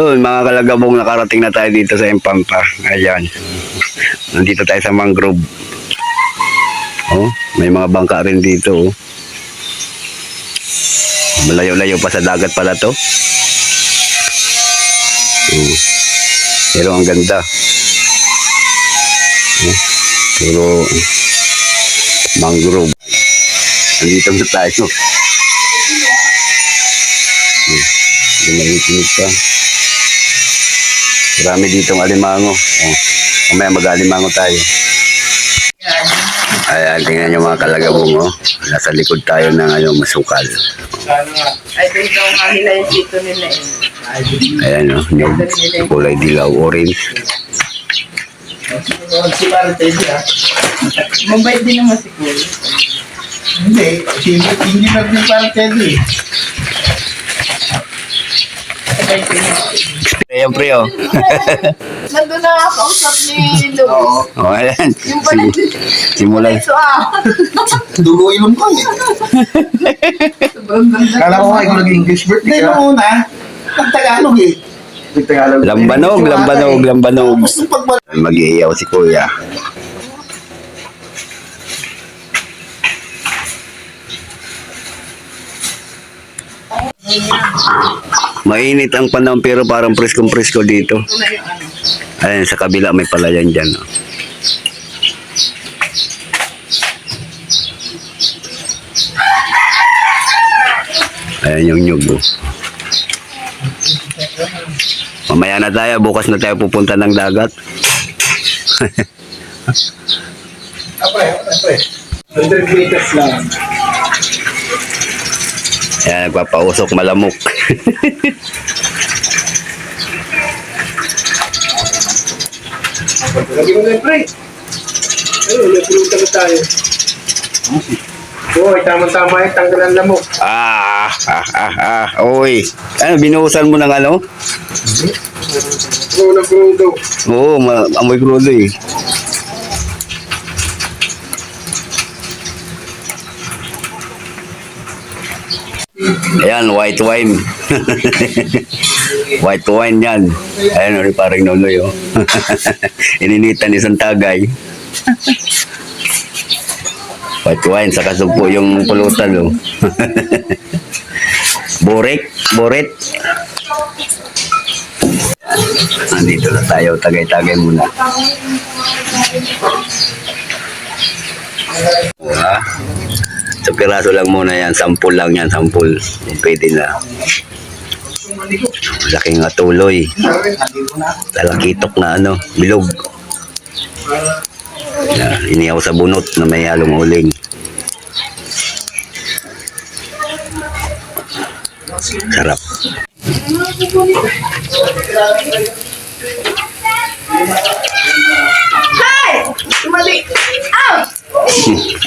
Yun, mga kalagabong, nakarating na tayo dito sa Impampa. Ayan. Nandito tayo sa mangrove. Oh, may mga bangka rin dito. Oh. Malayo-layo pa sa dagat pala to. Oh. Pero ang ganda. Oh. Pero mangrove. Nandito na tayo. Lumalit-lit pa. Marami ditong alimango. Oh. Mamaya mag-alimango tayo. Ayan, tingnan nyo mga kalagabong. Oh. Nasa likod tayo ng masukal. Ay, dito ang nila yung dito nila eh. Ayan, oh, yung kulay dilaw, orange. Si Martes ah. Mabait din naman si Kuya. Hindi, hindi na yung Martes eh. Ayan, pre, oh. Nandun na kausap ni Luis. Oh, ayan. Yung pala Simulan. so Dugo ilong ko eh. Kala ko nga ikaw nag-English birthday. Hindi, noong una, nag-Tagalog eh. Lambanog. Tapos nung pagbalik. Mag-iiyaw si Kuya. Mainit ang panahon pero parang preskong-presko dito. Ayan, sa kabila may palayan dyan. Oh. Ayan yung nyug. Oh. Mamaya na tayo, bukas na tayo pupunta ng dagat. Apre. 100 meters lang. Ayan, nagpapausok malamok. Lagi mo na yung pre. Ayun, may pulutan na tayo. Hoy, tama-tama yung tanggalan lamok. Oy. Ano, binuhusan mo ng ano? Oo, nag-puluto. Oo, amoy krudo eh. Ayan, white wine. White wine yan. Ayan, parang nonoy, oh. Ininitan isang tagay. White wine, saka sugpo yung pulutan, oh. Boret. Nandito na tayo, tagay-tagay muna. So, piraso lang muna yan, sampul lang yan, sampul. Pwede na. Laking nga tuloy. Talakitok na bilog. Inihaw sa bunot na may halong uling. Sarap. Hi! Tumali! Out!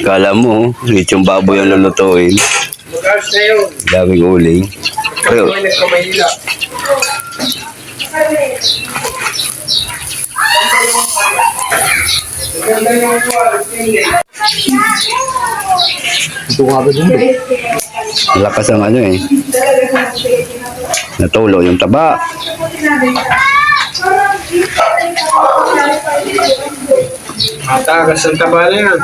Kala mo, yung baboy ang lulutuin. Mag-ars na yun. Daming uling. Pero, May nagkamayila. ito nga ba dun? Lakas ang natulo yung taba. Matagas ang taba na yan.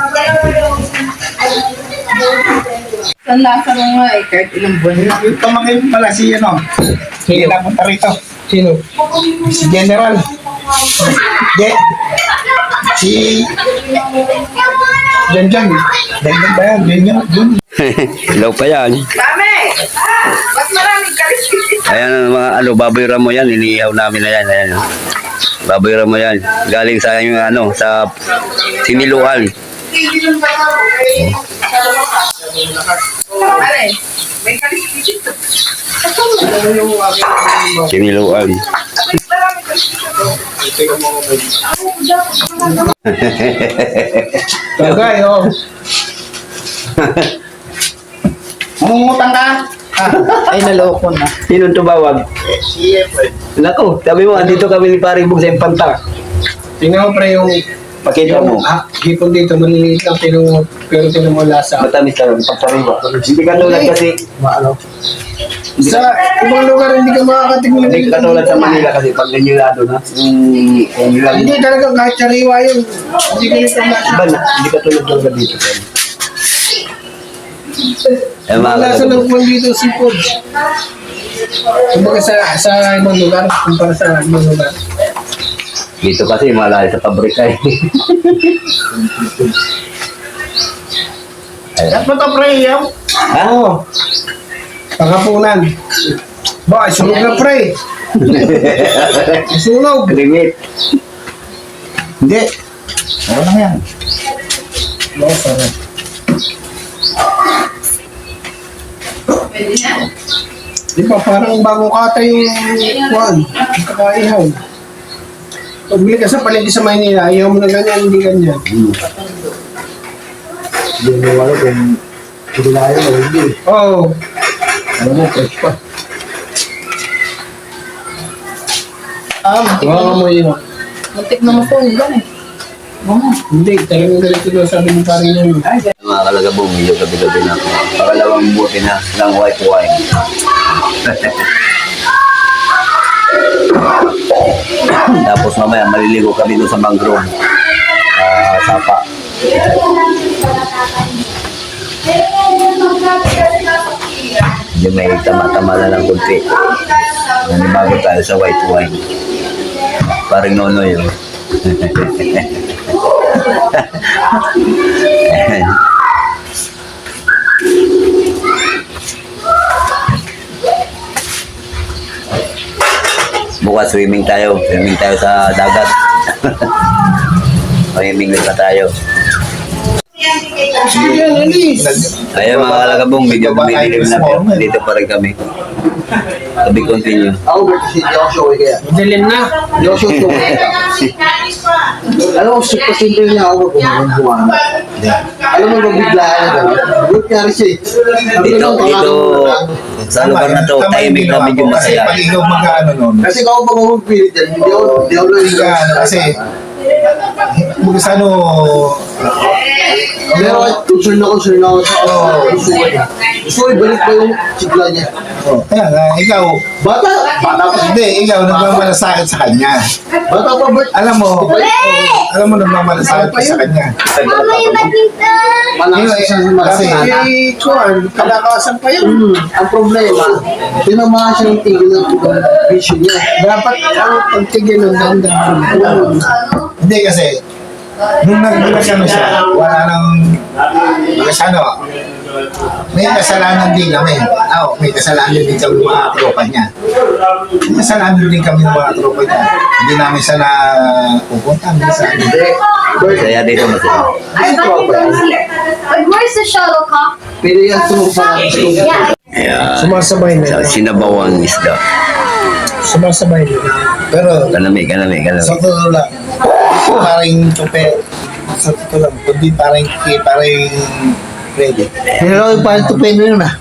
Ang lasa mo nga eh, kahit ilang buwan na. Yung pamangkin pala si Hindi napunta rito. Sino? Si General. Si John. Dagdag ba yan? John. Ilaw pa yan. Dami! Ba't maraming kaliskit? Ayan ang mga baboy ramo yan. Iniihaw namin na yan. Ayan. Baboy ramo yan. Galing sa sa siniluan. Pare, may kaliskit. Siniluan. Tagay, oh. Mangungutang ka? Ay, naloko na. Sino tumawag? Si Efren. Nako, sabi mo, andito kami ni Paring Bug sa Impanta. Tingnan mo pre yung Pakita mo. hipon dito, maliliit lang pero tinong mo lasa. Matamis lang, pagpariwa. Hindi ka tulad kasi, Maano? Sa ibang lugar hindi ka makakatingin. Hindi katulad sa Manila kasi pag nanyulado na, kung ilang, Hindi talaga kahit sariwa yun. Hindi ka nito iba na, hindi katulad talaga dito. Eh, mga Lasa kalagabo. ng kwan dito seafood. Kumbaga sa ibang lugar, kumpara sa ibang lugar. Dito kasi malayo sa pabrika eh. Dapat ang pre, yaw. Ha? Oo. Pangapunan. Ba, sunog na pre. Sunog. Limit. Hindi. Ano lang yan? Oo, sarap. Pwede na. Di ba, parang bago kata yung kwan. Kakaihaw. Pag bili ka sa palengke sa Maynila, ayaw mo na ganyan, hindi ganyan. Hindi mo wala kung kailangan mo hindi. Oo. Alam mo, fresh pa. Wala mo yun. Muntik na masugan eh. Hindi, talagang ganito daw sabi mo parang yan. Mga kalagabong, medyo gabi-gabi na. Pakalawang buti na ng white wine. Tapos mamaya maliligo kami doon sa mangrove. Sapa. Hindi may tama-tama na lang kunti. Bago tayo sa white wine. Parang nono yun. Bukas swimming tayo sa dagat. Swimming na tayo. Sige yan, Elis. Ayun mga kalagabong, medyo bumidilim na pero dito pa rin kami. Sabi continue. Ako kasi hindi ako showy kaya. Madilim na. Hindi ako showy kaya. Alam mo, super simple na ako kung buwan. Alam mo, magbiglaan na gano'n. Good nga rin siya eh. Dito, sa lugar na to, timing na medyo Kasi masaya. pag ikaw mag-ano nun, Kasi kung ako pag magpilit yan, hindi ako lang kasi kung sa ano, Pero concern ako sa gusto ko niya. Gusto ko ibalik pa yung sigla niya. kaya nga, ikaw, Bata pa. hindi, ikaw nagmamalasakit sa kanya. Bata pa ba? Alam mo nagmamalasakit ka sa kanya. Malakas siya sa Kasi, malasana. Eh, kuwan, kalakasan pa yun. Ang problema, tinamaan siya ng tigil ng vision niya. Dapat ang pagtigil ng dahan-dahan. hindi kasi, nung nag-ano siya, wala nang, kasi ano, may kasalanan din kami. May kasalanan din kami ng mga tropa niya. May kasalanan din kami ng mga tropa niya. Hindi namin siya na pupunta. Minsan. Kaya dito masaya. But where's the shuttlecock? Pero yan tulong pa Yeah. Ayan. Sumasabay Sa na. sinabawang isda. Sumasabay na. Pero, Kanami. sa totoo lang, parang tupe, sa totoo lang, kundi parang pwede. Pero yung parang tupin mo yun ah.